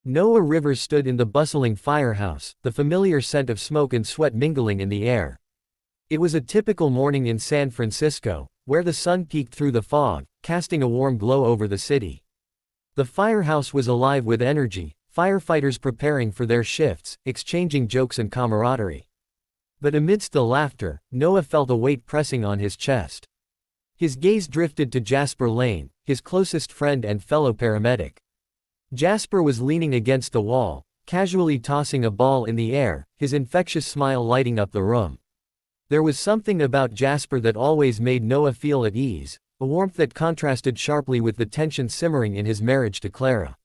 Noah Rivers stood in the bustling firehouse, the familiar scent of smoke and sweat mingling in the air. It was a typical morning in San Francisco, where the sun peeked through the fog, casting a warm glow over the city. The firehouse was alive with energy, firefighters preparing for their shifts, exchanging jokes and camaraderie. But amidst the laughter, Noah felt a weight pressing on his chest. His gaze drifted to Jasper Lane, his closest friend and fellow paramedic. Jasper was leaning against the wall, casually tossing a ball in the air, his infectious smile lighting up the room. There was something about Jasper that always made Noah feel at ease, a warmth that contrasted sharply with the tension simmering in his marriage to Clara.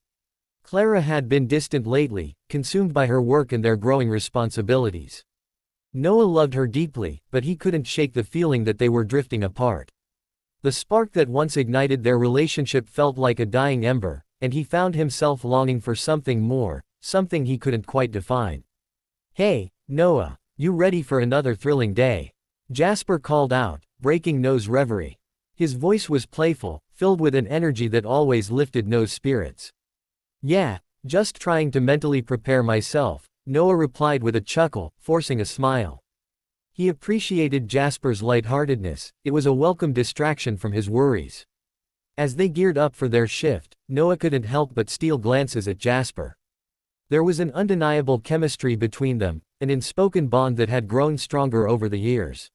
Clara had been distant lately, consumed by her work and their growing responsibilities. Noah loved her deeply, but he couldn't shake the feeling that they were drifting apart. The spark that once ignited their relationship felt like a dying ember, and he found himself longing for something more, something he couldn't quite define. "Hey, Noah, you ready for another thrilling day?" Jasper called out, breaking Noah's reverie. His voice was playful, filled with an energy that always lifted Noah's spirits. "Yeah, just trying to mentally prepare myself," Noah replied with a chuckle, forcing a smile. He appreciated Jasper's lightheartedness, it was a welcome distraction from his worries. As they geared up for their shift, Noah couldn't help but steal glances at Jasper. There was an undeniable chemistry between them, an unspoken bond that had grown stronger over the years.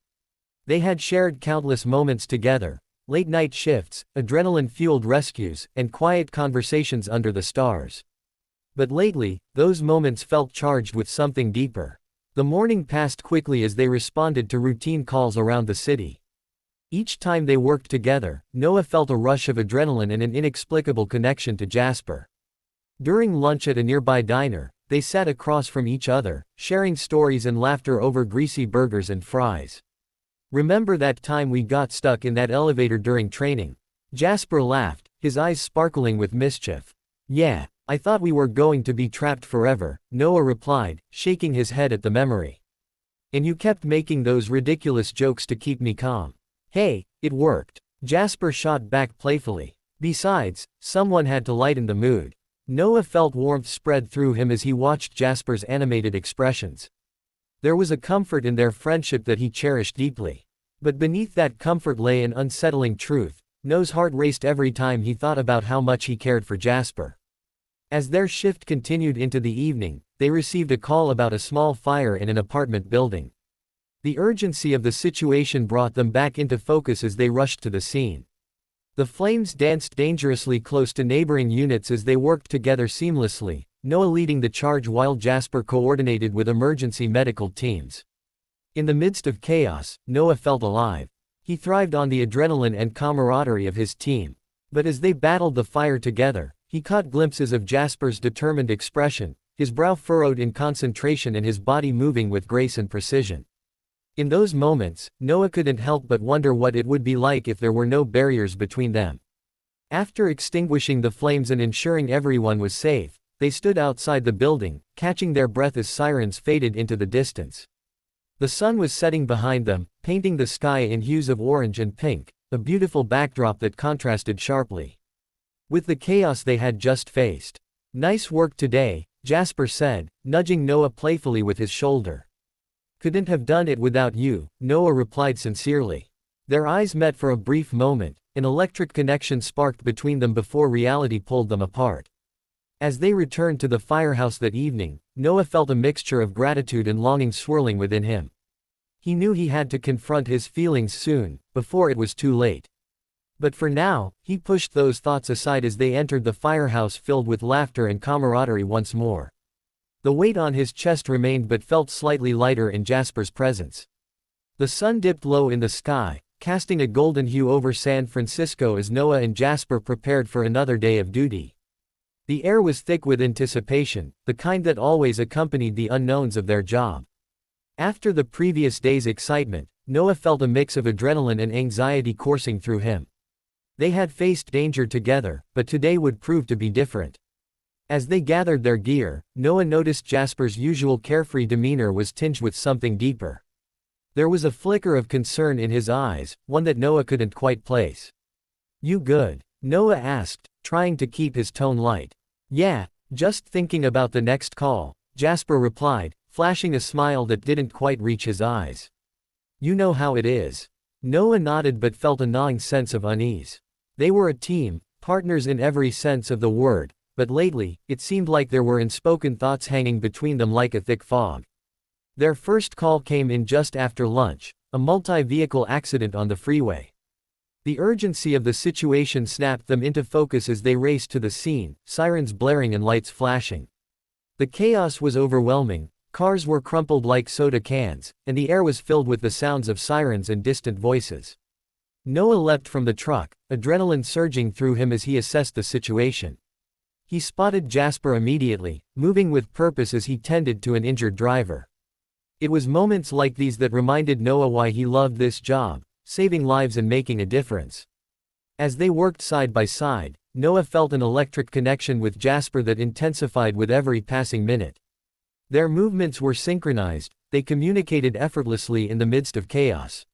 They had shared countless moments together, late-night shifts, adrenaline-fueled rescues, and quiet conversations under the stars. But lately, those moments felt charged with something deeper. The morning passed quickly as they responded to routine calls around the city. Each time they worked together, Noah felt a rush of adrenaline and an inexplicable connection to Jasper. During lunch at a nearby diner, they sat across from each other, sharing stories and laughter over greasy burgers and fries. "Remember that time we got stuck in that elevator during training?" Jasper laughed, his eyes sparkling with mischief. "Yeah, I thought we were going to be trapped forever," Noah replied, shaking his head at the memory. "And you kept making those ridiculous jokes to keep me calm." "Hey, it worked," Jasper shot back playfully. Besides, someone had to lighten the mood. Noah felt warmth spread through him as he watched Jasper's animated expressions. There was a comfort in their friendship that he cherished deeply. But beneath that comfort lay an unsettling truth. Noah's heart raced every time he thought about how much he cared for Jasper. As their shift continued into the evening, they received a call about a small fire in an apartment building. The urgency of the situation brought them back into focus as they rushed to the scene. The flames danced dangerously close to neighboring units as they worked together seamlessly, Noah leading the charge while Jasper coordinated with emergency medical teams. In the midst of chaos, Noah felt alive. He thrived on the adrenaline and camaraderie of his team. But as they battled the fire together, he caught glimpses of Jasper's determined expression, his brow furrowed in concentration and his body moving with grace and precision. In those moments, Noah couldn't help but wonder what it would be like if there were no barriers between them. After extinguishing the flames and ensuring everyone was safe, they stood outside the building, catching their breath as sirens faded into the distance. The sun was setting behind them, painting the sky in hues of orange and pink, a beautiful backdrop that contrasted sharply with the chaos they had just faced. "Nice work today," Jasper said, nudging Noah playfully with his shoulder. "Couldn't have done it without you," Noah replied sincerely. Their eyes met for a brief moment, an electric connection sparked between them before reality pulled them apart. As they returned to the firehouse that evening, Noah felt a mixture of gratitude and longing swirling within him. He knew he had to confront his feelings soon, before it was too late. But for now, he pushed those thoughts aside as they entered the firehouse filled with laughter and camaraderie once more. The weight on his chest remained but felt slightly lighter in Jasper's presence. The sun dipped low in the sky, casting a golden hue over San Francisco as Noah and Jasper prepared for another day of duty. The air was thick with anticipation, the kind that always accompanied the unknowns of their job. After the previous day's excitement, Noah felt a mix of adrenaline and anxiety coursing through him. They had faced danger together, but today would prove to be different. As they gathered their gear, Noah noticed Jasper's usual carefree demeanor was tinged with something deeper. There was a flicker of concern in his eyes, one that Noah couldn't quite place. "You good?" Noah asked, trying to keep his tone light. "Yeah, Just thinking about the next call, Jasper replied, flashing a smile that didn't quite reach his eyes. You know how it is. Noah nodded but felt a gnawing sense of unease. They were a team, partners in every sense of the word, but lately, it seemed like there were unspoken thoughts hanging between them like a thick fog. Their first call came in just after lunch, a multi-vehicle accident on the freeway. The urgency of the situation snapped them into focus as they raced to the scene, sirens blaring and lights flashing. The chaos was overwhelming, cars were crumpled like soda cans, and the air was filled with the sounds of sirens and distant voices. Noah leapt from the truck, adrenaline surging through him as he assessed the situation. He spotted Jasper immediately, moving with purpose as he tended to an injured driver. It was moments like these that reminded Noah why he loved this job, saving lives and making a difference. As they worked side by side, Noah felt an electric connection with Jasper that intensified with every passing minute. Their movements were synchronized, they communicated effortlessly in the midst of chaos.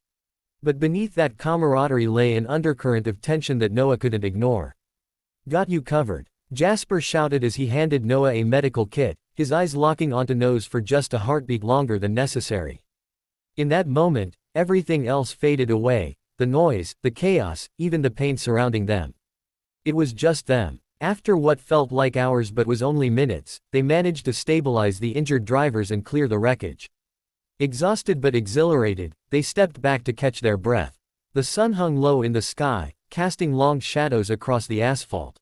But beneath that camaraderie lay an undercurrent of tension that Noah couldn't ignore. Got you covered, Jasper shouted as he handed Noah a medical kit, his eyes locking onto Noah's for just a heartbeat longer than necessary. In that moment, everything else faded away, the noise, the chaos, even the pain surrounding them. It was just them. After what felt like hours but was only minutes, they managed to stabilize the injured drivers and clear the wreckage. Exhausted but exhilarated, they stepped back to catch their breath. The sun hung low in the sky, casting long shadows across the asphalt.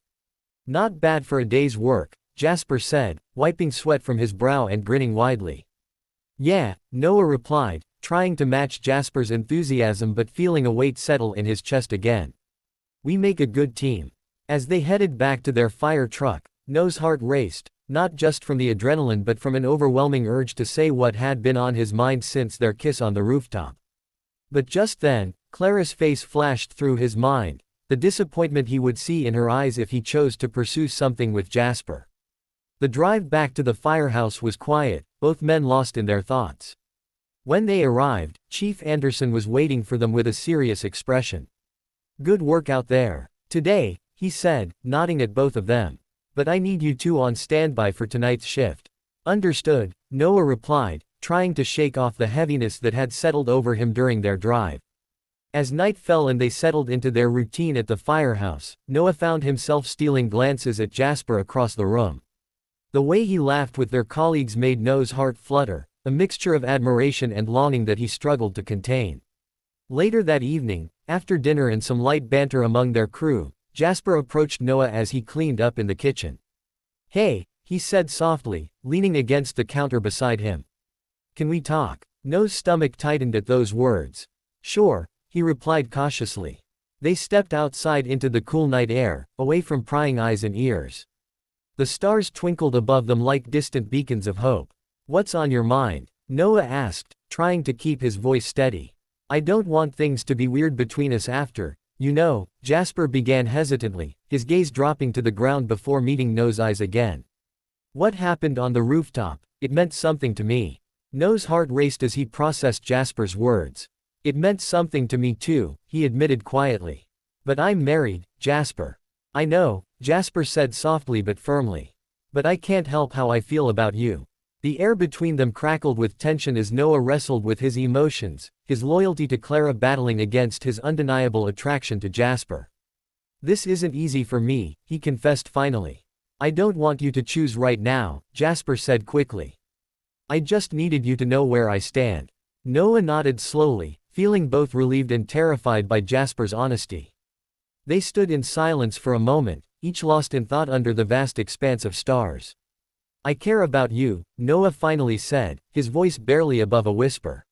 Not bad for a day's work, Jasper said, wiping sweat from his brow and grinning widely. Yeah, Noah replied, trying to match Jasper's enthusiasm but feeling a weight settle in his chest again. We make a good team. As they headed back to their fire truck, Noah's heart raced, not just from the adrenaline but from an overwhelming urge to say what had been on his mind since their kiss on the rooftop. But just then, Clara's face flashed through his mind, the disappointment he would see in her eyes if he chose to pursue something with Jasper. The drive back to the firehouse was quiet, both men lost in their thoughts. When they arrived, Chief Anderson was waiting for them with a serious expression. Good work out there. Today, he said, nodding at both of them. But I need you two on standby for tonight's shift. Understood, Noah replied, trying to shake off the heaviness that had settled over him during their drive. As night fell and they settled into their routine at the firehouse, Noah found himself stealing glances at Jasper across the room. The way he laughed with their colleagues made Noah's heart flutter, a mixture of admiration and longing that he struggled to contain. Later that evening, after dinner and some light banter among their crew, Jasper approached Noah as he cleaned up in the kitchen. Hey, he said softly, leaning against the counter beside him. Can we talk? Noah's stomach tightened at those words. Sure, he replied cautiously. They stepped outside into the cool night air, away from prying eyes and ears. The stars twinkled above them like distant beacons of hope. What's on your mind? Noah asked, trying to keep his voice steady. I don't want things to be weird between us after, you know, Jasper began hesitantly, his gaze dropping to the ground before meeting Noah's eyes again. What happened on the rooftop? It meant something to me. Noah's heart raced as he processed Jasper's words. It meant something to me too, he admitted quietly. But I'm married, Jasper. I know, Jasper said softly but firmly. But I can't help how I feel about you. The air between them crackled with tension as Noah wrestled with his emotions, his loyalty to Clara battling against his undeniable attraction to Jasper. This isn't easy for me, he confessed finally. I don't want you to choose right now, Jasper said quickly. I just needed you to know where I stand. Noah nodded slowly, feeling both relieved and terrified by Jasper's honesty. They stood in silence for a moment, each lost in thought under the vast expanse of stars. I care about you, Noah finally said, his voice barely above a whisper.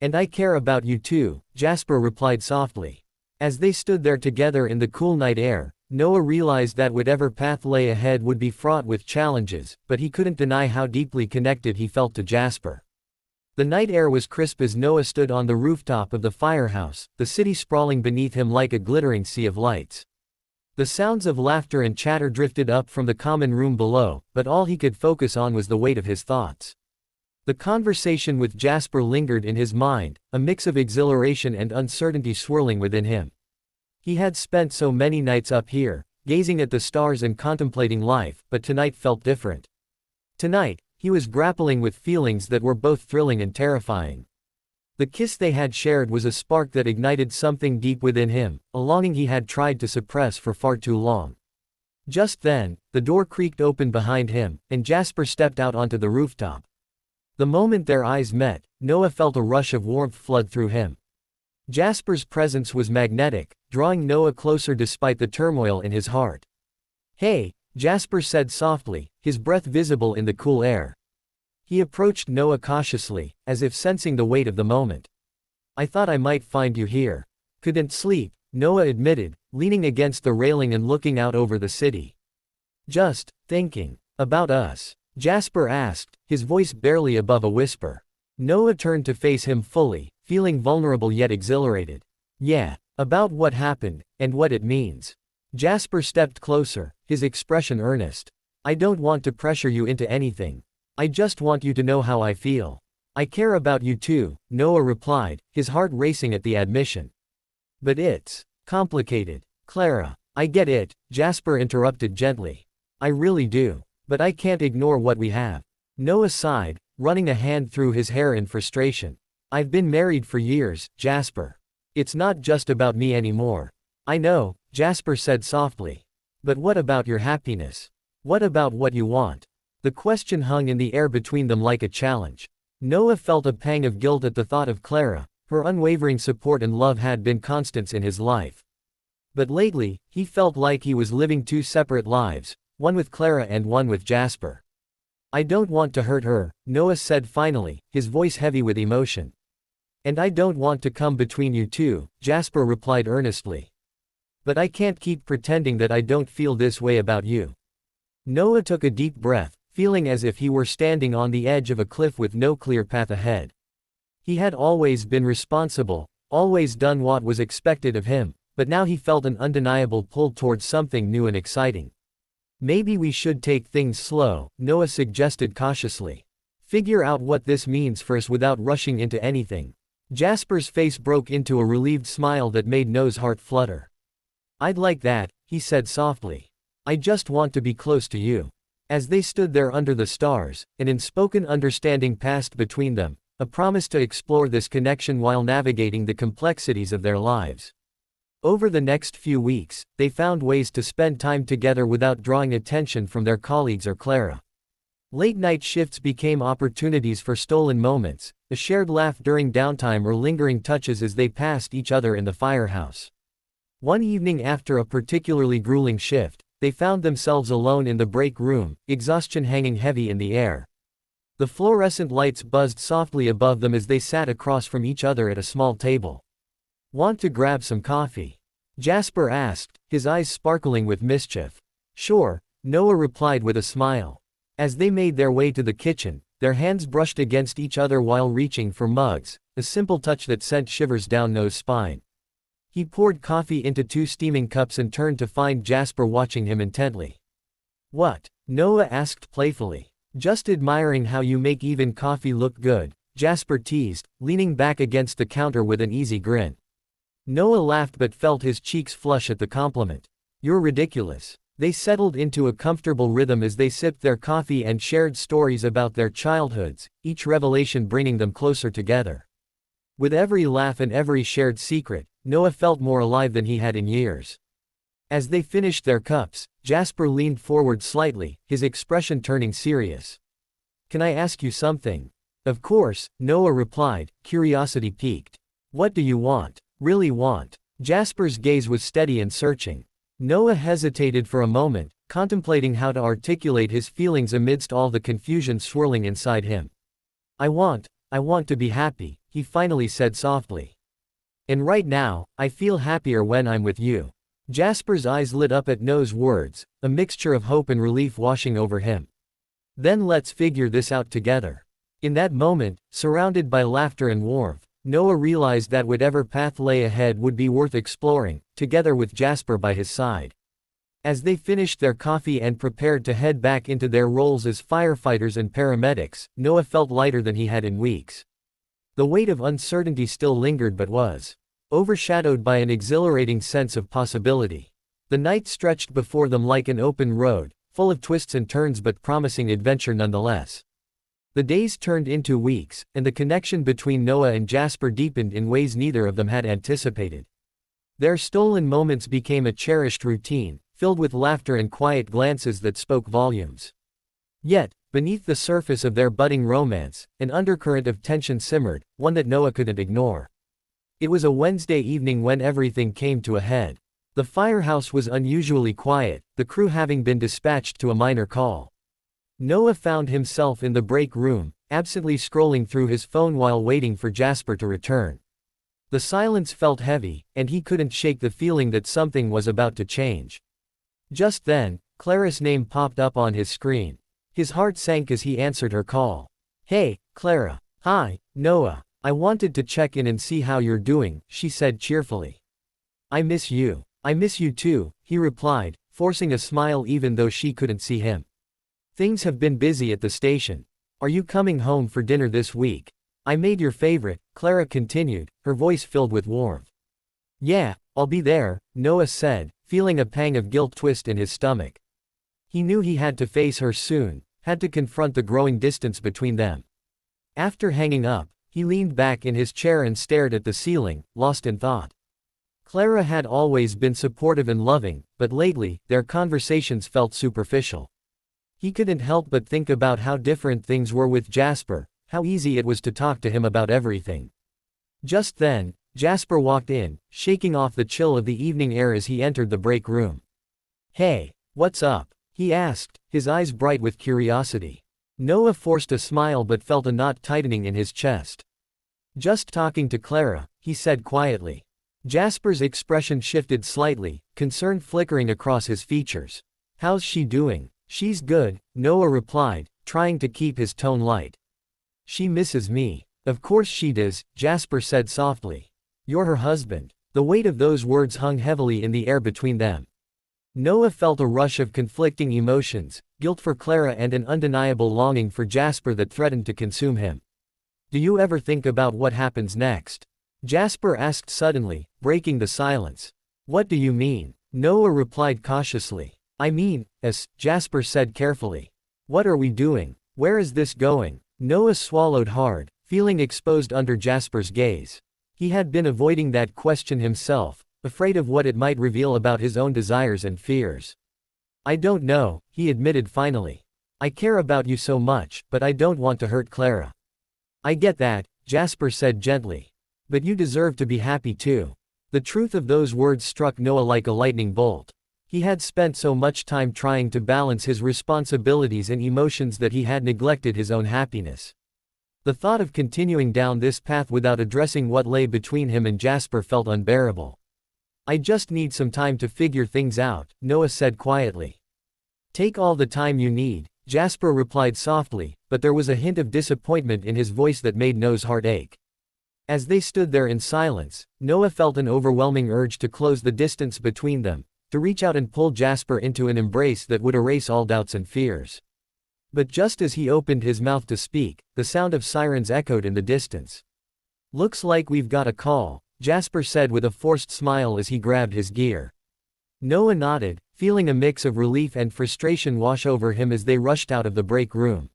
And I care about you too, Jasper replied softly. As they stood there together in the cool night air, Noah realized that whatever path lay ahead would be fraught with challenges, but he couldn't deny how deeply connected he felt to Jasper. The night air was crisp as Noah stood on the rooftop of the firehouse, the city sprawling beneath him like a glittering sea of lights. The sounds of laughter and chatter drifted up from the common room below, but all he could focus on was the weight of his thoughts. The conversation with Jasper lingered in his mind, a mix of exhilaration and uncertainty swirling within him. He had spent so many nights up here, gazing at the stars and contemplating life, but tonight felt different. Tonight, he was grappling with feelings that were both thrilling and terrifying. The kiss they had shared was a spark that ignited something deep within him, a longing he had tried to suppress for far too long. Just then, the door creaked open behind him, and Jasper stepped out onto the rooftop. The moment their eyes met, Noah felt a rush of warmth flood through him. Jasper's presence was magnetic, drawing Noah closer despite the turmoil in his heart. "Hey," Jasper said softly, his breath visible in the cool air. He approached Noah cautiously, as if sensing the weight of the moment. "I thought I might find you here. Couldn't sleep," Noah admitted, leaning against the railing and looking out over the city. "Just thinking about us?" Jasper asked, his voice barely above a whisper. Noah turned to face him fully, feeling vulnerable yet exhilarated. "Yeah, about what happened, and what it means." Jasper stepped closer, his expression earnest. "I don't want to pressure you into anything. I just want you to know how I feel. I care about you too," Noah replied, his heart racing at the admission. "But it's complicated, Clara." "I get it," Jasper interrupted gently. "I really do. But I can't ignore what we have." Noah sighed, running a hand through his hair in frustration. "I've been married for years, Jasper. It's not just about me anymore." "I know," Jasper said softly. "But what about your happiness? What about what you want?" The question hung in the air between them like a challenge. Noah felt a pang of guilt at the thought of Clara. Her unwavering support and love had been constants in his life. But lately, he felt like he was living two separate lives, one with Clara and one with Jasper. "I don't want to hurt her," Noah said finally, his voice heavy with emotion. "And I don't want to come between you two," Jasper replied earnestly. "But I can't keep pretending that I don't feel this way about you." Noah took a deep breath, feeling as if he were standing on the edge of a cliff with no clear path ahead. He had always been responsible, always done what was expected of him, but now he felt an undeniable pull towards something new and exciting. "Maybe we should take things slow," Noah suggested cautiously. "Figure out what this means first without rushing into anything." Jasper's face broke into a relieved smile that made Noah's heart flutter. "I'd like that," he said softly. "I just want to be close to you." As they stood there under the stars, an unspoken understanding passed between them, a promise to explore this connection while navigating the complexities of their lives. Over the next few weeks, they found ways to spend time together without drawing attention from their colleagues or Clara. Late-night shifts became opportunities for stolen moments, a shared laugh during downtime or lingering touches as they passed each other in the firehouse. One evening after a particularly grueling shift, they found themselves alone in the break room, exhaustion hanging heavy in the air. The fluorescent lights buzzed softly above them as they sat across from each other at a small table. "Want to grab some coffee?" Jasper asked, his eyes sparkling with mischief. "Sure," Noah replied with a smile. As they made their way to the kitchen, their hands brushed against each other while reaching for mugs, a simple touch that sent shivers down Noah's spine. He poured coffee into 2 steaming cups and turned to find Jasper watching him intently. "What?" Noah asked playfully. "Just admiring how you make even coffee look good," Jasper teased, leaning back against the counter with an easy grin. Noah laughed but felt his cheeks flush at the compliment. "You're ridiculous." They settled into a comfortable rhythm as they sipped their coffee and shared stories about their childhoods, each revelation bringing them closer together. With every laugh and every shared secret, Noah felt more alive than he had in years. As they finished their cups, Jasper leaned forward slightly, his expression turning serious. "Can I ask you something?" "Of course," Noah replied, curiosity piqued. "What do you want? Really want?" Jasper's gaze was steady and searching. Noah hesitated for a moment, contemplating how to articulate his feelings amidst all the confusion swirling inside him. I want to be happy," he finally said softly. "And right now, I feel happier when I'm with you." Jasper's eyes lit up at Noah's words, a mixture of hope and relief washing over him. "Then let's figure this out together." In that moment, surrounded by laughter and warmth, Noah realized that whatever path lay ahead would be worth exploring, together with Jasper by his side. As they finished their coffee and prepared to head back into their roles as firefighters and paramedics, Noah felt lighter than he had in weeks. The weight of uncertainty still lingered but was overshadowed by an exhilarating sense of possibility. The night stretched before them like an open road, full of twists and turns but promising adventure nonetheless. The days turned into weeks, and the connection between Noah and Jasper deepened in ways neither of them had anticipated. Their stolen moments became a cherished routine, filled with laughter and quiet glances that spoke volumes. Yet, beneath the surface of their budding romance, an undercurrent of tension simmered, one that Noah couldn't ignore. It was a Wednesday evening when everything came to a head. The firehouse was unusually quiet, the crew having been dispatched to a minor call. Noah found himself in the break room, absently scrolling through his phone while waiting for Jasper to return. The silence felt heavy, and he couldn't shake the feeling that something was about to change. Just then, Clara's name popped up on his screen. His heart sank as he answered her call. "Hey, Clara." "Hi, Noah. I wanted to check in and see how you're doing," she said cheerfully. "I miss you." "I miss you too," he replied, forcing a smile even though she couldn't see him. "Things have been busy at the station. Are you coming home for dinner this week?" "I made your favorite," Clara continued, her voice filled with warmth. "Yeah, I'll be there," Noah said, feeling a pang of guilt twist in his stomach. He knew he had to face her soon, had to confront the growing distance between them. After hanging up, he leaned back in his chair and stared at the ceiling, lost in thought. Clara had always been supportive and loving, but lately, their conversations felt superficial. He couldn't help but think about how different things were with Jasper, how easy it was to talk to him about everything. Just then, Jasper walked in, shaking off the chill of the evening air as he entered the break room. "Hey, what's up?" he asked, his eyes bright with curiosity. Noah forced a smile but felt a knot tightening in his chest. "Just talking to Clara," he said quietly. Jasper's expression shifted slightly, concern flickering across his features. "How's she doing?" "She's good," Noah replied, trying to keep his tone light. "She misses me." "Of course she does," Jasper said softly. "You're her husband." The weight of those words hung heavily in the air between them. Noah felt a rush of conflicting emotions, guilt for Clara and an undeniable longing for Jasper that threatened to consume him. "Do you ever think about what happens next?" Jasper asked suddenly, breaking the silence. "What do you mean?" Noah replied cautiously. "I mean, Jasper said carefully. "What are we doing? Where is this going?" Noah swallowed hard, feeling exposed under Jasper's gaze. He had been avoiding that question himself, afraid of what it might reveal about his own desires and fears. "I don't know," he admitted finally. "I care about you so much, but I don't want to hurt Clara." "I get that," Jasper said gently. "But you deserve to be happy too." The truth of those words struck Noah like a lightning bolt. He had spent so much time trying to balance his responsibilities and emotions that he had neglected his own happiness. The thought of continuing down this path without addressing what lay between him and Jasper felt unbearable. "I just need some time to figure things out," Noah said quietly. "Take all the time you need," Jasper replied softly, but there was a hint of disappointment in his voice that made Noah's heart ache. As they stood there in silence, Noah felt an overwhelming urge to close the distance between them, to reach out and pull Jasper into an embrace that would erase all doubts and fears. But just as he opened his mouth to speak, the sound of sirens echoed in the distance. "Looks like we've got a call," Jasper said with a forced smile as he grabbed his gear. Noah nodded, feeling a mix of relief and frustration wash over him as they rushed out of the break room.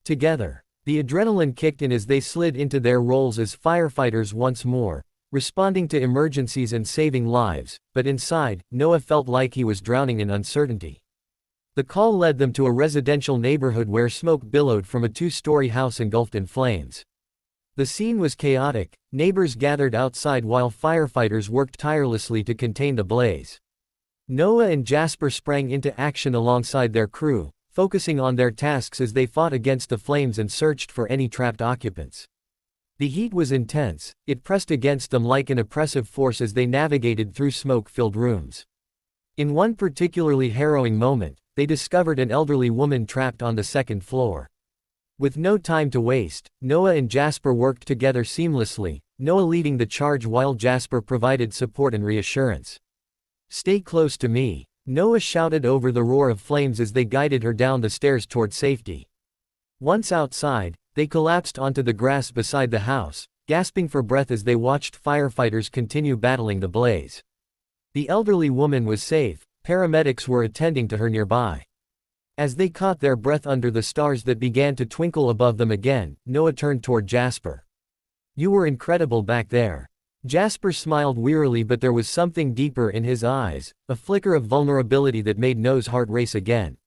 Together, the adrenaline kicked in as they slid into their roles as firefighters once more, responding to emergencies and saving lives, but inside, Noah felt like he was drowning in uncertainty. The call led them to a residential neighborhood where smoke billowed from a two-story house engulfed in flames. The scene was chaotic, neighbors gathered outside while firefighters worked tirelessly to contain the blaze. Noah and Jasper sprang into action alongside their crew, focusing on their tasks as they fought against the flames and searched for any trapped occupants. The heat was intense, it pressed against them like an oppressive force as they navigated through smoke-filled rooms. In one particularly harrowing moment, they discovered an elderly woman trapped on the second floor. With no time to waste, Noah and Jasper worked together seamlessly, Noah leading the charge while Jasper provided support and reassurance. "Stay close to me," Noah shouted over the roar of flames as they guided her down the stairs toward safety. Once outside, they collapsed onto the grass beside the house, gasping for breath as they watched firefighters continue battling the blaze. The elderly woman was safe, Paramedics were attending to her nearby. As they caught their breath under the stars that began to twinkle above them again, Noah turned toward Jasper. "You were incredible back there." Jasper smiled wearily, but there was something deeper in his eyes, a flicker of vulnerability that made Noah's heart race again.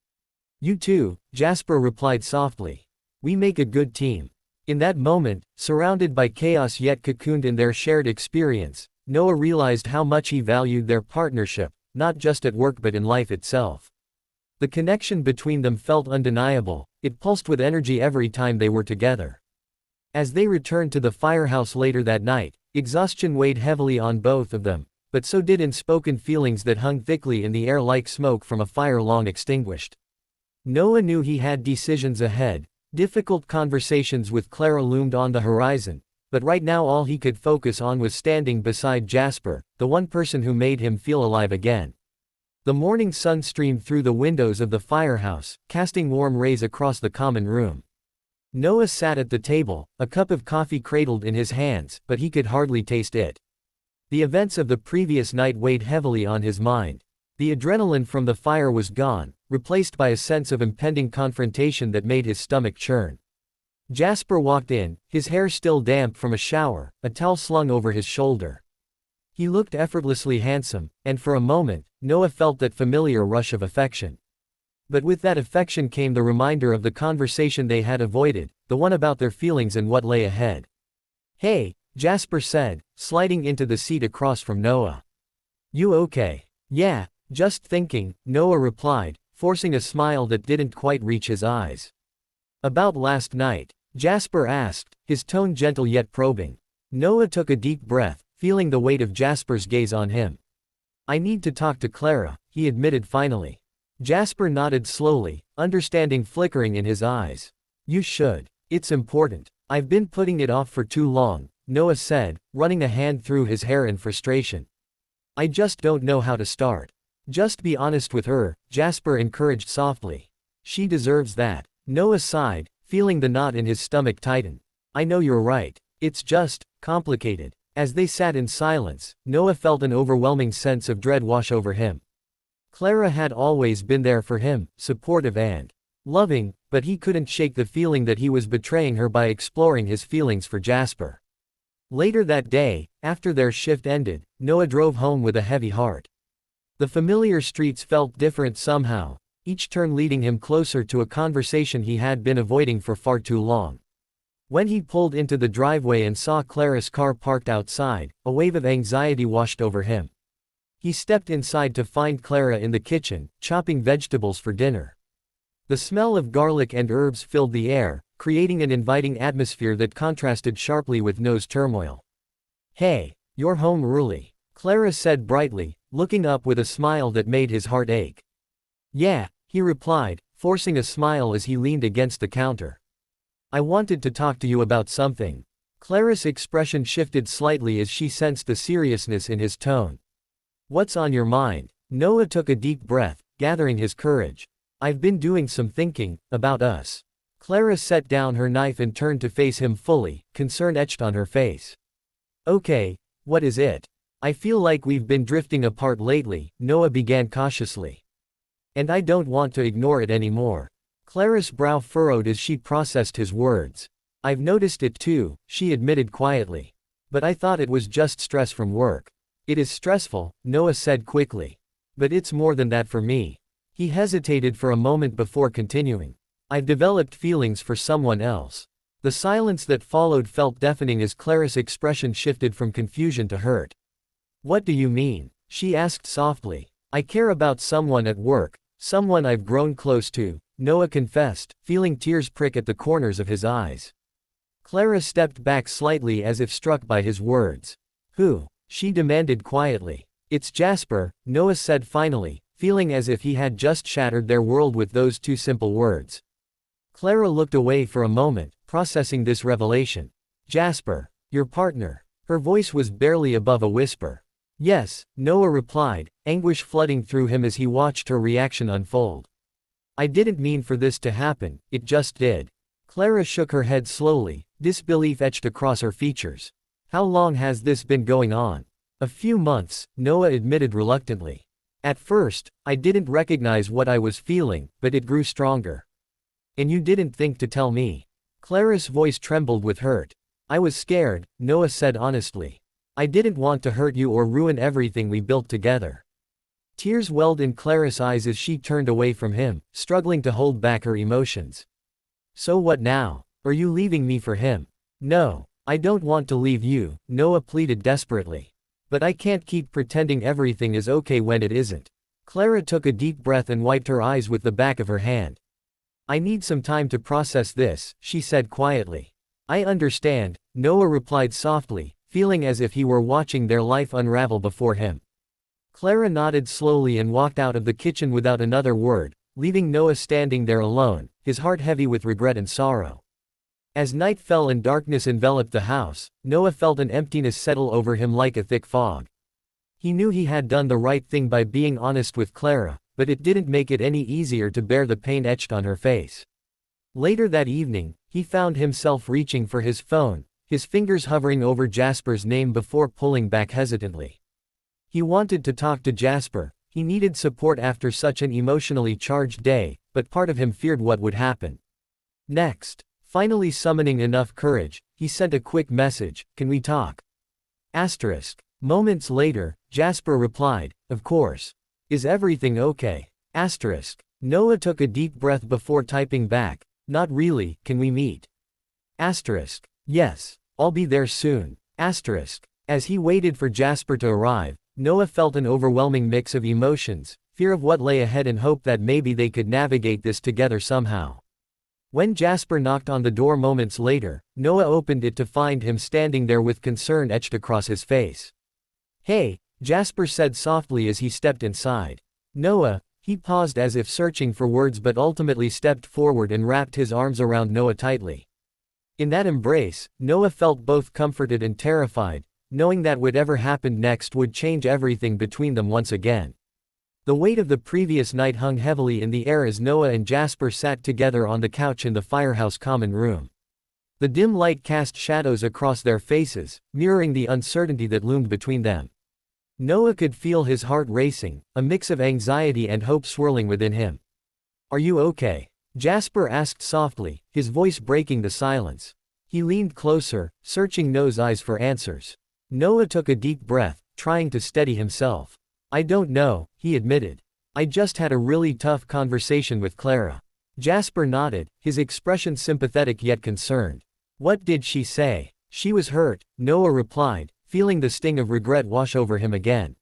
"You too," Jasper replied softly. "We make a good team." In that moment, surrounded by chaos yet cocooned in their shared experience, Noah realized how much he valued their partnership, not just at work but in life itself. The connection between them felt undeniable, it pulsed with energy every time they were together. As they returned to the firehouse later that night, exhaustion weighed heavily on both of them, but so did unspoken feelings that hung thickly in the air like smoke from a fire long extinguished. Noah knew he had decisions ahead. Difficult conversations with Clara loomed on the horizon, but right now all he could focus on was standing beside Jasper, the one person who made him feel alive again. The morning sun streamed through the windows of the firehouse, casting warm rays across the common room. Noah sat at the table, a cup of coffee cradled in his hands, but he could hardly taste it. The events of the previous night weighed heavily on his mind. The adrenaline from the fire was gone, replaced by a sense of impending confrontation that made his stomach churn. Jasper walked in, his hair still damp from a shower, a towel slung over his shoulder. He looked effortlessly handsome, and for a moment, Noah felt that familiar rush of affection. But with that affection came the reminder of the conversation they had avoided, the one about their feelings and what lay ahead. "Hey," Jasper said, sliding into the seat across from Noah. "You okay?" "Yeah, just thinking," Noah replied, forcing a smile that didn't quite reach his eyes. "About last night?" Jasper asked, his tone gentle yet probing. Noah took a deep breath, feeling the weight of Jasper's gaze on him. "I need to talk to Clara," he admitted finally. Jasper nodded slowly, understanding flickering in his eyes. "You should. It's important. I've been putting it off for too long," Noah said, running a hand through his hair in frustration. "I just don't know how to start." "Just be honest with her," Jasper encouraged softly. "She deserves that." Noah sighed, feeling the knot in his stomach tighten. "I know you're right. It's just complicated." As they sat in silence, Noah felt an overwhelming sense of dread wash over him. Clara had always been there for him, supportive and loving, but he couldn't shake the feeling that he was betraying her by exploring his feelings for Jasper. Later that day, after their shift ended, Noah drove home with a heavy heart. The familiar streets felt different somehow, each turn leading him closer to a conversation he had been avoiding for far too long. When he pulled into the driveway and saw Clara's car parked outside, a wave of anxiety washed over him. He stepped inside to find Clara in the kitchen, chopping vegetables for dinner. The smell of garlic and herbs filled the air, creating an inviting atmosphere that contrasted sharply with Noah's turmoil. "Hey, you're home early," Clara said brightly, looking up with a smile that made his heart ache. "Yeah," he replied, forcing a smile as he leaned against the counter. "I wanted to talk to you about something." Clara's expression shifted slightly as she sensed the seriousness in his tone. "What's on your mind?" Noah took a deep breath, gathering his courage. "I've been doing some thinking about us." Clara set down her knife and turned to face him fully, concern etched on her face. "Okay, what is it?" "I feel like we've been drifting apart lately," Noah began cautiously. "And I don't want to ignore it anymore." Clara's brow furrowed as she processed his words. "I've noticed it too," she admitted quietly. "But I thought it was just stress from work." "It is stressful," Noah said quickly. "But it's more than that for me." He hesitated for a moment before continuing. "I've developed feelings for someone else." The silence that followed felt deafening as Clara's expression shifted from confusion to hurt. "What do you mean?" she asked softly. "I care about someone at work, someone I've grown close to," Noah confessed, feeling tears prick at the corners of his eyes. Clara stepped back slightly as if struck by his words. "Who?" she demanded quietly. "It's Jasper," Noah said finally, feeling as if he had just shattered their world with those two simple words. Clara looked away for a moment, processing this revelation. "Jasper, your partner?" Her voice was barely above a whisper. "Yes," Noah replied, anguish flooding through him as he watched her reaction unfold. "I didn't mean for this to happen, it just did." Clara shook her head slowly, disbelief etched across her features. "How long has this been going on?" "A few months," Noah admitted reluctantly. At first, I didn't recognize what I was feeling, but it grew stronger. And you didn't think to tell me. Clara's voice trembled with hurt. I was scared, Noah said honestly. I didn't want to hurt you or ruin everything we built together. Tears welled in Clara's eyes as she turned away from him, struggling to hold back her emotions. So what now? Are you leaving me for him? No, I don't want to leave you, Noah pleaded desperately. But I can't keep pretending everything is okay when it isn't. Clara took a deep breath and wiped her eyes with the back of her hand. I need some time to process this, she said quietly. I understand, Noah replied softly, feeling as if he were watching their life unravel before him. Clara nodded slowly and walked out of the kitchen without another word, leaving Noah standing there alone, his heart heavy with regret and sorrow. As night fell and darkness enveloped the house, Noah felt an emptiness settle over him like a thick fog. He knew he had done the right thing by being honest with Clara, but it didn't make it any easier to bear the pain etched on her face. Later that evening, he found himself reaching for his phone, his fingers hovering over Jasper's name before pulling back hesitantly. He wanted to talk to Jasper, he needed support after such an emotionally charged day, but part of him feared what would happen next. Finally summoning enough courage, he sent a quick message, "Can we talk?" Moments later, Jasper replied, "Of course. Is everything okay?" Noah took a deep breath before typing back, "Not really, can we meet?" Yes, I'll be there soon. As he waited for Jasper to arrive, Noah felt an overwhelming mix of emotions, fear of what lay ahead and hope that maybe they could navigate this together somehow. When Jasper knocked on the door moments later, Noah opened it to find him standing there with concern etched across his face. "Hey," Jasper said softly as he stepped inside. "Noah," he paused as if searching for words but ultimately stepped forward and wrapped his arms around Noah tightly. In that embrace, Noah felt both comforted and terrified, knowing that whatever happened next would change everything between them once again. The weight of the previous night hung heavily in the air as Noah and Jasper sat together on the couch in the firehouse common room. The dim light cast shadows across their faces, mirroring the uncertainty that loomed between them. Noah could feel his heart racing, a mix of anxiety and hope swirling within him. "Are you okay?" Jasper asked softly, his voice breaking the silence. He leaned closer, searching Noah's eyes for answers. Noah took a deep breath, trying to steady himself. "I don't know," he admitted. "I just had a really tough conversation with Clara." Jasper nodded, his expression sympathetic yet concerned. "What did she say?" "She was hurt," Noah replied, feeling the sting of regret wash over him again.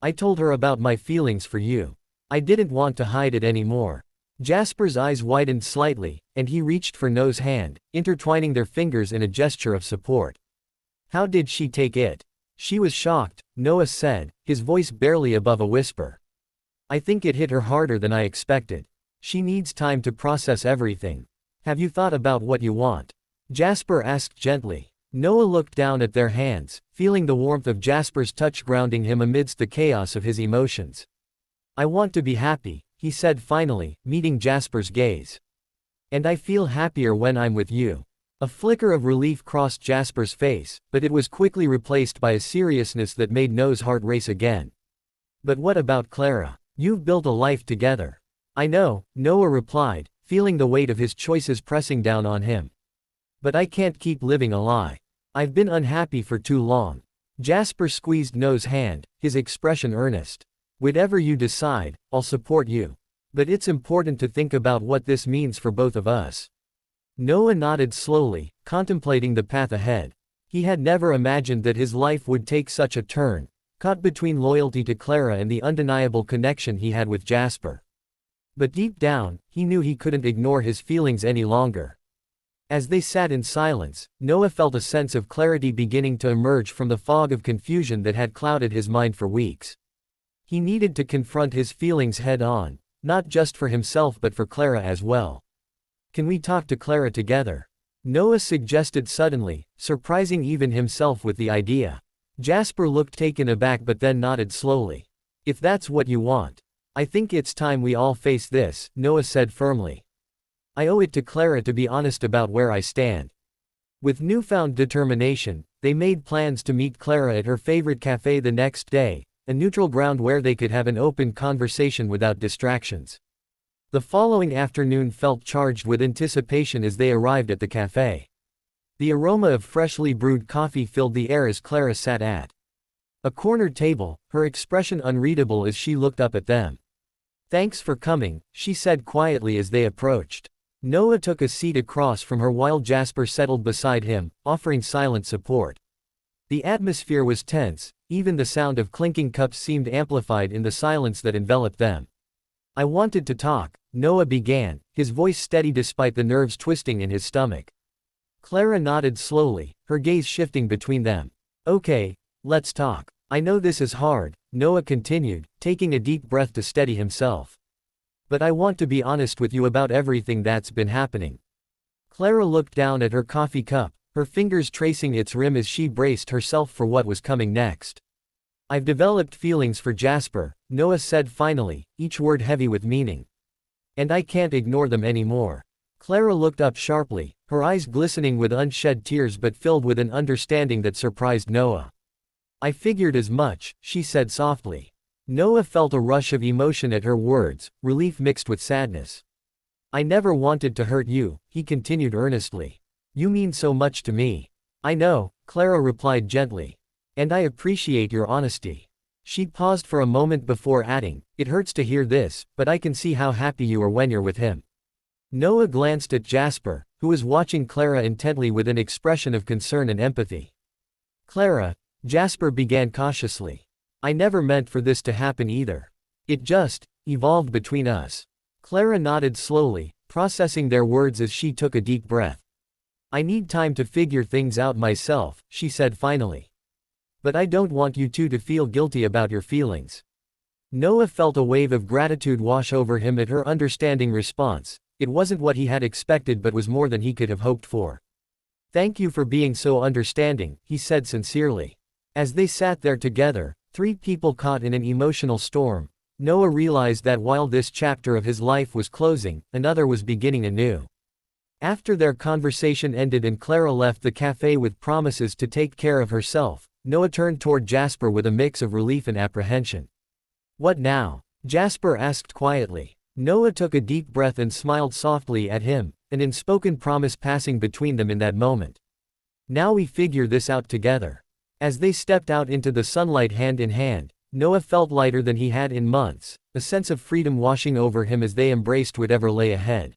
"I told her about my feelings for you. I didn't want to hide it anymore." Jasper's eyes widened slightly, and he reached for Noah's hand, intertwining their fingers in a gesture of support. "How did she take it?" "She was shocked," Noah said, his voice barely above a whisper. "I think it hit her harder than I expected. She needs time to process everything." "Have you thought about what you want?" Jasper asked gently. Noah looked down at their hands, feeling the warmth of Jasper's touch grounding him amidst the chaos of his emotions. "I want to be happy," he said finally, meeting Jasper's gaze. "And I feel happier when I'm with you." A flicker of relief crossed Jasper's face, but it was quickly replaced by a seriousness that made Noah's heart race again. "But what about Clara? You've built a life together." "I know," Noah replied, feeling the weight of his choices pressing down on him. "But I can't keep living a lie. I've been unhappy for too long." Jasper squeezed Noah's hand, his expression earnest. "Whatever you decide, I'll support you. But it's important to think about what this means for both of us." Noah nodded slowly, contemplating the path ahead. He had never imagined that his life would take such a turn, caught between loyalty to Clara and the undeniable connection he had with Jasper. But deep down, he knew he couldn't ignore his feelings any longer. As they sat in silence, Noah felt a sense of clarity beginning to emerge from the fog of confusion that had clouded his mind for weeks. He needed to confront his feelings head-on, not just for himself but for Clara as well. "Can we talk to Clara together?" Noah suggested suddenly, surprising even himself with the idea. Jasper looked taken aback but then nodded slowly. "If that's what you want. I think it's time we all face this," Noah said firmly. "I owe it to Clara to be honest about where I stand." With newfound determination, they made plans to meet Clara at her favorite cafe the next day, a neutral ground where they could have an open conversation without distractions. The following afternoon felt charged with anticipation as they arrived at the cafe. The aroma of freshly brewed coffee filled the air as Clara sat at a corner table, her expression unreadable as she looked up at them. "Thanks for coming," she said quietly as they approached. Noah took a seat across from her while Jasper settled beside him, offering silent support. The atmosphere was tense, even the sound of clinking cups seemed amplified in the silence that enveloped them. "I wanted to talk," Noah began, his voice steady despite the nerves twisting in his stomach. Clara nodded slowly, her gaze shifting between them. "Okay, let's talk. I know this is hard," Noah continued, taking a deep breath to steady himself. "But I want to be honest with you about everything that's been happening." Clara looked down at her coffee cup, her fingers tracing its rim as she braced herself for what was coming next. "I've developed feelings for Jasper," Noah said finally, each word heavy with meaning. "And I can't ignore them anymore." Clara looked up sharply, her eyes glistening with unshed tears but filled with an understanding that surprised Noah. "I figured as much," she said softly. Noah felt a rush of emotion at her words, relief mixed with sadness. "I never wanted to hurt you," he continued earnestly. "You mean so much to me." "I know," Clara replied gently. "And I appreciate your honesty." She paused for a moment before adding, "It hurts to hear this, but I can see how happy you are when you're with him." Noah glanced at Jasper, who was watching Clara intently with an expression of concern and empathy. "Clara," Jasper began cautiously, "I never meant for this to happen either. It just evolved between us." Clara nodded slowly, processing their words as she took a deep breath. "I need time to figure things out myself," she said finally. "But I don't want you two to feel guilty about your feelings." Noah felt a wave of gratitude wash over him at her understanding response. It wasn't what he had expected but was more than he could have hoped for. "Thank you for being so understanding," he said sincerely. As they sat there together, three people caught in an emotional storm, Noah realized that while this chapter of his life was closing, another was beginning anew. After their conversation ended and Clara left the cafe with promises to take care of herself, Noah turned toward Jasper with a mix of relief and apprehension. "What now?" Jasper asked quietly. Noah took a deep breath and smiled softly at him, an unspoken promise passing between them in that moment. "Now we figure this out together." As they stepped out into the sunlight hand in hand, Noah felt lighter than he had in months, a sense of freedom washing over him as they embraced whatever lay ahead.